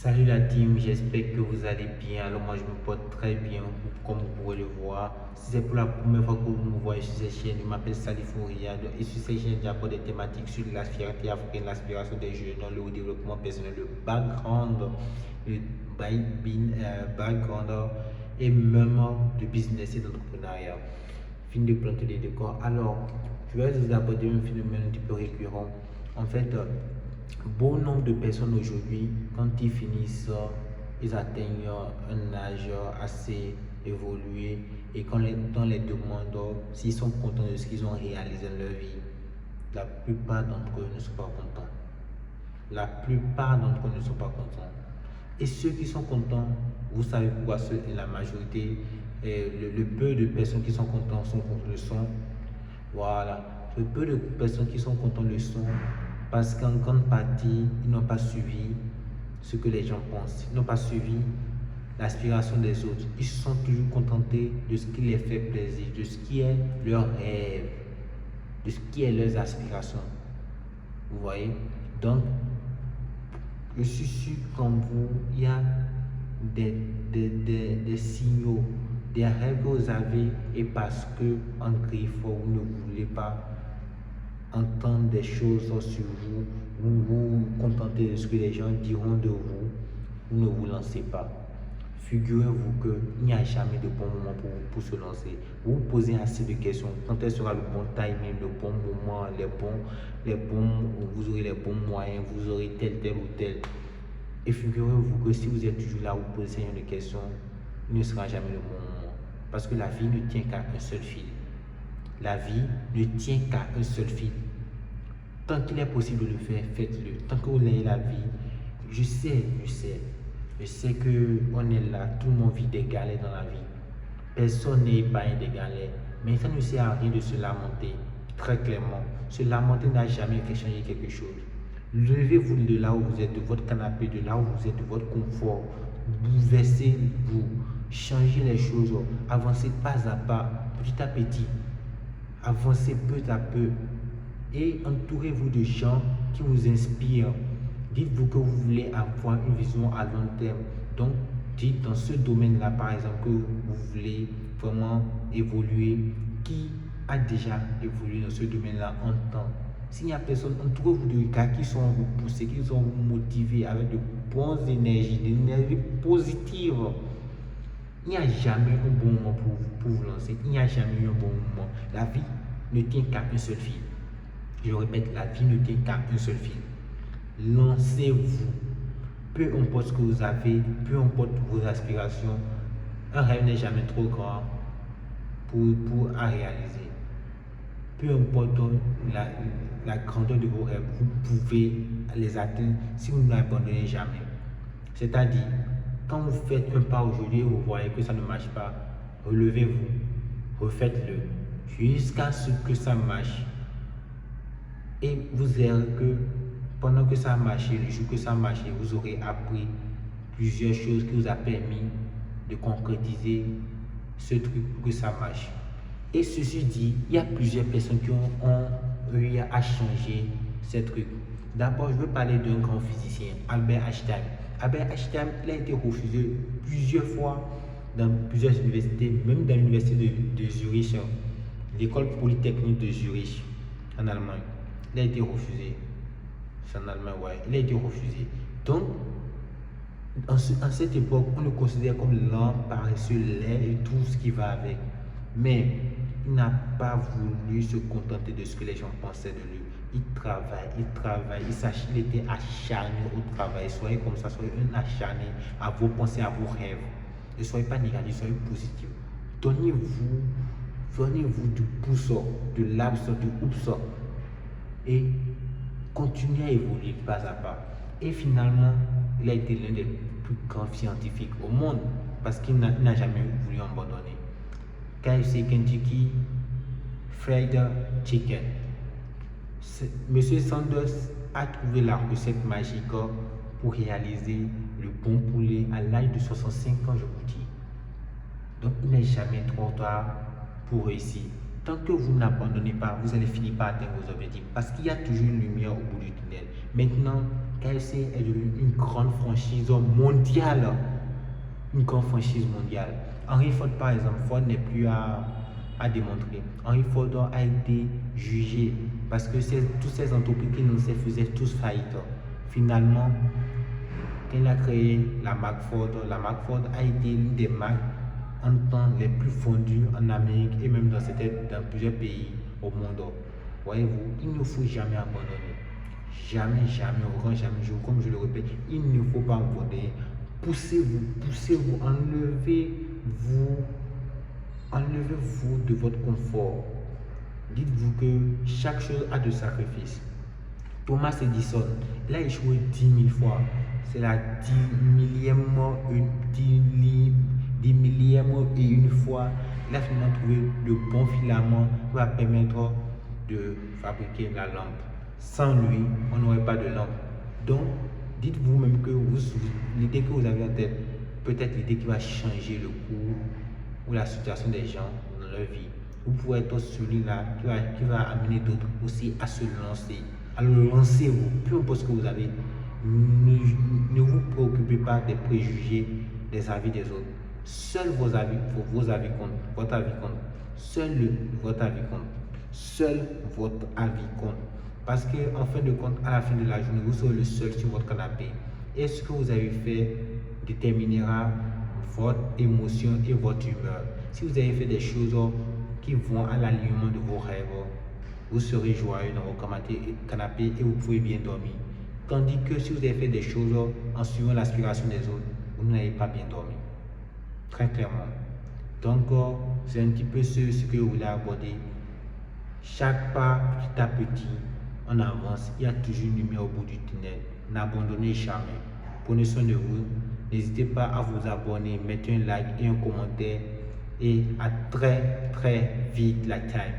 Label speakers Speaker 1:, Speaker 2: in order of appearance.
Speaker 1: Salut la team, j'espère que vous allez bien. Alors moi je me porte très bien comme vous pouvez le voir. Si c'est pour la première fois que vous me voyez sur cette chaîne, je m'appelle Salif Riyad et sur cette chaîne j'apporte des thématiques sur la fierté africaine, l'aspiration des jeunes, le développement personnel, background et même de business et d'entrepreneuriat. Fin de planter des décors. Alors, je vais vous aborder un phénomène un petit peu récurrent. En fait, bon nombre de personnes aujourd'hui, quand ils finissent, ils atteignent un âge assez évolué et quand on les demande s'ils sont contents de ce qu'ils ont réalisé dans leur vie, la plupart d'entre eux ne sont pas contents. La plupart d'entre eux ne sont pas contents. Et ceux qui sont contents, vous savez pourquoi la majorité, le peu de personnes qui sont contents le sont. Voilà. Le peu de personnes qui sont contents le sont parce qu'en grande partie, ils n'ont pas suivi ce que les gens pensent. Ils n'ont pas suivi l'aspiration des autres. Ils se sont toujours contentés de ce qui les fait plaisir, de ce qui est leur rêve, de ce qui est leurs aspirations. Vous voyez? Donc, je suis sûr qu'en vous, il y a des signaux, des rêves que vous avez et parce que en griffe, vous ne voulez pas entendre des choses sur vous, vous vous contentez de ce que les gens diront de vous, vous ne vous lancez pas. Figurez-vous qu'il n'y a jamais de bon moment pour se lancer. Vous vous posez assez de questions. Quand est sera le bon timing, le bon moment, vous aurez les bons moyens, vous aurez tel ou tel. Et figurez-vous que si vous êtes toujours là, vous posez ce genre de questions, il ne sera jamais le bon moment. Parce que la vie ne tient qu'à un seul fil. La vie ne tient qu'à un seul fil. Tant qu'il est possible de le faire, faites-le. Tant que vous avez la vie, je sais qu'on est là, tout le monde vit des galères dans la vie. Personne n'est épargné des galères. Mais ça ne sert à rien de se lamenter, très clairement. Se lamenter n'a jamais fait changer quelque chose. Levez-vous de là où vous êtes, de votre canapé, de là où vous êtes, de votre confort. Bouleversez-vous, changez les choses, avancez pas à pas, petit à petit. Avancez peu à peu et entourez-vous de gens qui vous inspirent. Dites-vous que vous voulez avoir une vision à long terme. Donc, dites dans ce domaine-là, par exemple, que vous voulez vraiment évoluer. Qui a déjà évolué dans ce domaine-là en temps? S'il n'y a personne, entourez-vous de gars qui sont vous pousser, qui sont vous motiver avec de bonnes énergies, de l'énergie positive. Il n'y a jamais un bon moment pour vous lancer. Il n'y a jamais eu un bon moment. La vie ne tient qu'à un seul fil. Je répète, la vie ne tient qu'à un seul fil. Lancez-vous. Peu importe ce que vous avez, peu importe vos aspirations, un rêve n'est jamais trop grand pour réaliser. Peu importe la grandeur de vos rêves, vous pouvez les atteindre si vous n'abandonnez jamais. C'est-à-dire, quand vous faites un pas aujourd'hui et vous voyez que ça ne marche pas, relevez-vous, refaites-le jusqu'à ce que ça marche. Et vous verrez que pendant que ça a marché, le jour que ça a marché, vous aurez appris plusieurs choses qui vous a permis de concrétiser ce truc pour que ça marche. Et ceci dit, il y a plusieurs personnes qui ont eu à changer ces trucs. D'abord, je veux parler d'un grand physicien, Albert Einstein. Albert Einstein, il a été refusé plusieurs fois dans plusieurs universités, même dans l'université de Zurich, l'école polytechnique de Zurich, en Allemagne. Il a été refusé. C'est en Allemagne, ouais. Il a été refusé. Donc, en cette époque, on le considère comme l'homme paresseux, laid et tout ce qui va avec. Mais il n'a pas voulu se contenter de ce que les gens pensaient de lui. Il travaille, il était acharné au travail. Soyez comme ça, soyez un acharné à vos pensées, à vos rêves. Ne soyez pas négatif, soyez positif. Donnez-vous du pouce, de l'abs, du oups et continuez à évoluer pas à pas. Et finalement, il a été l'un des plus grands scientifiques au monde parce qu'il n'a jamais voulu abandonner. KFC, Kentucky Fried Chicken. Monsieur Sanders a trouvé la recette magique pour réaliser le bon poulet à l'âge de 65 ans, je vous dis. Donc, il n'est jamais trop tard pour réussir. Tant que vous n'abandonnez pas, vous allez finir par atteindre vos objectifs parce qu'il y a toujours une lumière au bout du tunnel. Maintenant, KFC est devenue une grande franchise mondiale. Une grande franchise mondiale. Henry Ford, par exemple, Ford n'est plus à démontrer. Henry Ford a été jugé parce que toutes ces entreprises qui nous faisaient tous faillite. Finalement, quand il a créé la marque Ford a été l'une des marques en temps les plus vendues en Amérique et même dans plusieurs pays au monde. Voyez-vous, il ne faut jamais abandonner. Jamais, jamais, au grand jamais, comme je le répète, il ne faut pas abandonner. Poussez-vous, enlevez-vous de votre confort. Dites-vous que chaque chose a de sacrifices. Thomas Edison, il a échoué 10 000 fois. C'est la 10 millième et une fois, il a finalement trouvé le bon filament qui va permettre de fabriquer la lampe. Sans lui, on n'aurait pas de lampe. Donc, dites-vous même que l'idée que vous avez en tête, peut-être l'idée qui va changer le cours ou la situation des gens dans leur vie. Vous pouvez être celui-là qui va amener d'autres aussi à se lancer. Alors lancez-vous, peu importe ce que vous avez. Ne vous préoccupez pas des préjugés, des avis des autres. Seuls vos avis comptent. Votre avis compte. Votre avis compte. Seul votre avis compte. Parce qu'en fin de compte, à la fin de la journée, vous serez le seul sur votre canapé. Et ce que vous avez fait déterminera votre émotion et votre humeur. Si vous avez fait des choses qui vont à l'alignement de vos rêves, vous serez joyeux dans votre canapé et vous pouvez bien dormir. Tandis que si vous avez fait des choses en suivant l'aspiration des autres, vous n'allez pas bien dormir. Très clairement. Donc, c'est un petit peu ce que je voulais aborder. Chaque pas, petit à petit, on avance. Il y a toujours une lumière au bout du tunnel. N'abandonnez jamais. Prenez soin de vous. N'hésitez pas à vous abonner, mettre un like et un commentaire. Et à très, très vite la time.